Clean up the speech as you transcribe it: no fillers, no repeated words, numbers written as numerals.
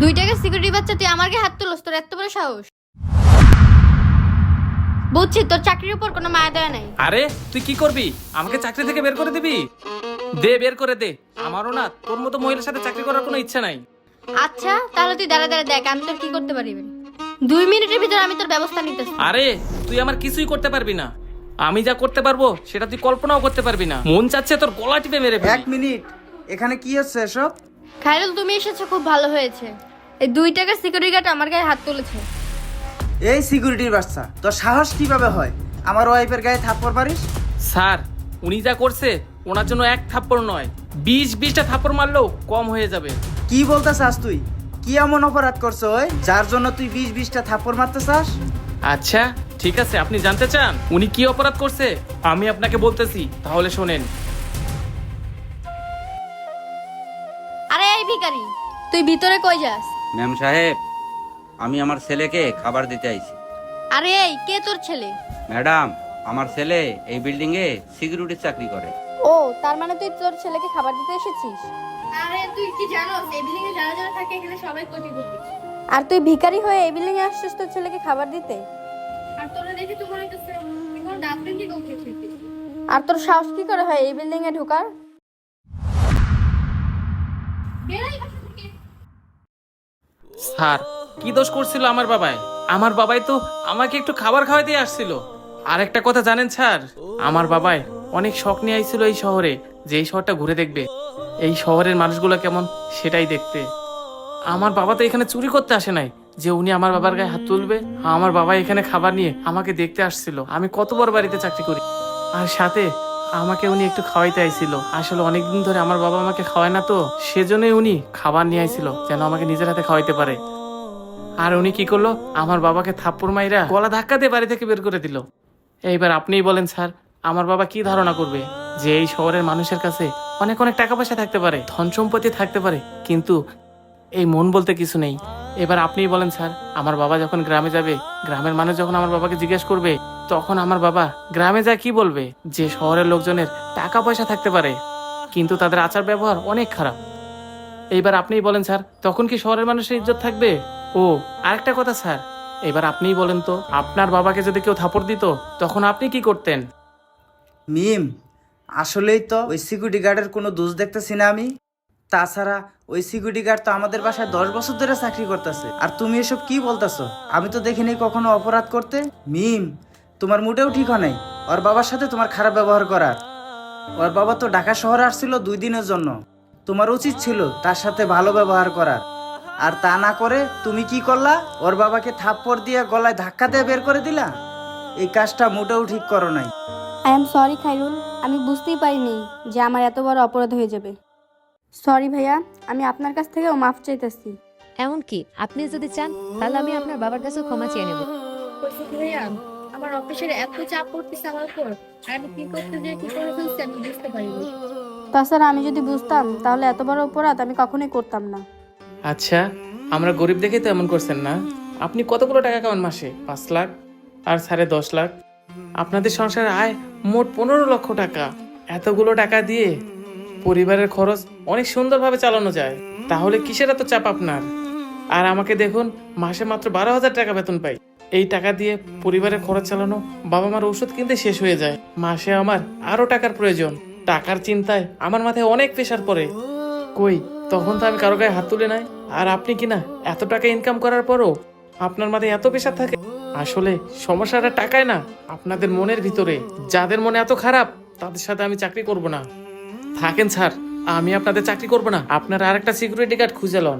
2 টাকার সিকিউরিটি বাচ্চা তুই আমার গায়ে হাত তুলস, তোর এত বড় সাহস? বুঝছি তোর চাকরির উপর কোনো মায়া দয়া নাই। আরে তুই কি করবি? আমাকে চাকরি থেকে বের করে দিবি? দে, বের করে দে। আমারও না তোর মতো মহিলার সাথে চাকরি করার কোনো ইচ্ছা নাই। আচ্ছা তাহলে তুই দাঁড়া দাঁড়া দেখ আমি তোর কি করতে পারি। 2 মিনিটের ভিতর আমি তোর ব্যবস্থা নিতেছি। আরে তুই আমার কিছুই করতে পারবি না। আমি যা করতে পারবো সেটা তুই কল্পনাও করতে পারবি না। মন চাচ্ছে তোর গলা টিপে মেরে ফেলি। 1 মিনিট, এখানে কি হচ্ছে এসব? খায়রুল তুমি এসেছো, খুব ভালো হয়েছে। এই 2 টাকার সিকিউরিটি গার্ড আমার গায়ে হাত তুলেছে। এই সিকিউরিটির বাচ্চা, তোর সাহস কিভাবে হয় আমার ওয়াইফের গায়ে থাপ্পড় মারিস? স্যার, উনি যা করছে ওনার জন্য 1 থাপ্পড় নয় 20-20টা থাপ্পড় মারলেও কম হয়ে যাবে। কি বলতে চাস তুই? কি এমন অপরাধ করছো ওই যার জন্য তুই 20-20টা থাপ্পড় মারতে চাস? আচ্ছা ঠিক আছে, আপনি জানতে চান উনি কি অপরাধ করছে? আমি আপনাকে বলতেছি, তাহলে শোনেন। আরে এই ভিখারি, তুই ভিতরে কই যাস? ম্যাম সাহেব, আমি আমার ছেলেকে খাবার দিতে আইছি। আরে এই কে তোর ছেলে? ম্যাডাম, আমার ছেলে এই বিল্ডিং এ সিকিউরিটির চাকরি করে। ও তার মানে তুই তোর ছেলেকে খাবার দিতে এসেছিস? আরে তুই কি জানোস এই বিল্ডিং এ যারা যারা থাকে এখানে সবাই কোটিপতি। আর তুই ভিখারি হয়ে এই বিল্ডিং এ আসছিস তোর ছেলেকে খাবার দিতে? আর তোরা দেখে তো মনে হচ্ছে এখন ডাস্টবিন কি করছিস? আর তোর সাহস কি করে হয় এই বিল্ডিং এ ঢোকার? স্যার, কি দোষ করছিল আমার বাবাই? আমার বাবাই তো আমাকে একটু খাবার খাওয়াতে আসছিল। আর একটা কথা জানেন স্যার, আমার বাবাই অনেক শখ নিয়ে আইছিল এই শহরে, যে এই শহরটা ঘুরে দেখবে, এই শহরের মানুষগুলো কেমন সেটাই দেখতে। আমার বাবা তো এখানে চুরি করতে আসে নাই যে উনি আমার বাবার গায়ে হাত তুলবে। আমার বাবা এখানে খাবার নিয়ে আমাকে দেখতে আসছিল আমি কত বড় বাড়িতে চাকরি করি। আর সাথে আমাকে উনি একটু খাওয়াইতে আইছিল। আসলে অনেকদিন ধরে আমার বাবা আমাকে খাওয়ায় না, তো সেজন্যই উনি খাবার নিয়ে আইছিল যেন আমাকে নিজের হাতে খাওয়াইতে পারে। আর উনি কি করলো, আমার বাবাকে থাপ্পড় মাইরা গলা ধাক্কা দিয়ে বাড়ি থেকে বের করে দিল। এইবার আপনিই বলেন স্যার, আমার বাবা কি ধারণা করবে যে এই শহরের মানুষের কাছে অনেক অনেক টাকা পয়সা থাকতে পারে, ধন সম্পত্তি থাকতে পারে, কিন্তু এই মন বলতে কিছু নেই। এবার আপনিই বলেন স্যার, আমার বাবা যখন গ্রামে যাবে, গ্রামের মানুষ যখন আমার বাবাকে জিজ্ঞেস করবে, তখন আমার বাবা গ্রামে যায় কি বলবে? যে শহরের লোকজনের টাকা পয়সা থাকতে পারে কিন্তু তাদের আচার ব্যবহার অনেক খারাপ। এইবার আপনিই বলেন স্যার, তখন কি শহরের মানুষের ইজ্জত থাকবে? ও আরেকটা কথা স্যার, এবার আপনিই বলেন তো, আপনার বাবাকে যদি কেউ থাপড় দিত তখন আপনি কি করতেন? মিম, আসলেই তো ওই সিকিউরিটি গার্ডের কোনো দোষ দেখতেছি না আমি। তাছাড়া ওই সিকিউরিটি গার্ড তো আমাদের বাসায় 10 বছর ধরে চাকরি করতেছে। আর তুমি এসব কি বলতেছো? আমি তো দেখিনি কখনো অপরাধ করতে। মিম, তোমার মুডেও ঠিক হয় নাই ওর বাবার সাথে তোমার খারাপ ব্যবহার করার। ওর বাবা তো ঢাকা শহরে আসছিল 2 দিনের জন্য। তোমার উচিত ছিল তার সাথে ভালো ব্যবহার করার। আর তা না করে তুমি কি করলা? ওর বাবাকে থাপ্পড় দিয়ে গলায় ধাক্কা দিয়ে বের করে দিলা। এই কাজটা মোটেও ঠিক করো নাই। আই এম সরি খায়রুল, আমি বুঝতেই পারিনি যে আমার এত বড় অপরাধ হয়ে যাবে। সরি ভাইয়া, আমি আপনার কাছ থেকেও মাফ চাইতেছি। এমনকি আপনি যদি চান তাহলে আমি আপনার বাবার কাছেও ক্ষমা চেয়ে নেব। ভাইয়া, আমার অফিসের এত চাপ পড়তেছে আমার উপর, আর আমি কি করতে যে কি করে ফেলছি আমি বুঝতে পারিনি। তাছাড়া আমি যদি বুঝতাম তাহলে এত বড় অপরাধ আমি কখনোই করতাম না। আচ্ছা, আমরা গরিব দেখে তো এমন করছেন না। আপনি কতগুলো টাকা কামান মাসে? 5 লাখ আর 10.5 লাখ। আপনাদের সংসারের আয় মোট 15 লক্ষ টাকা। এতগুলো টাকা দিয়ে পরিবারের খরচ অনেক সুন্দরভাবে চালানো যায়, তাহলে কিসের এত চাপ আপনার? আর আমাকে দেখুন, মাসে মাত্র 12,000 টাকা বেতন পাই। এই টাকা দিয়ে পরিবারের খরচ চালানো, বাবা মার ওষুধ কিনতে শেষ হয়ে যায়। মাসে আমার আরো টাকার প্রয়োজন। টাকার চিন্তায় আমার মাথায় অনেক প্রেসার পড়ে। কই, তখন তো আমি কারো গায়ে হাত তুলে নাই। আর আপনি কিনা এত টাকা ইনকাম করার পরও আপনার মাথায় এত প্রেসার থাকে। আসলে সমস্যাটা টাকায় না, আপনাদের মনের ভিতরে। যাদের মনে এত খারাপ তাদের সাথে আমি চাকরি করব না। থাকেন স্যার, আমি আপনাদের চাকরি করব না। আপনারা আরেকটা সিকিউরিটি গার্ড খুঁজে লন।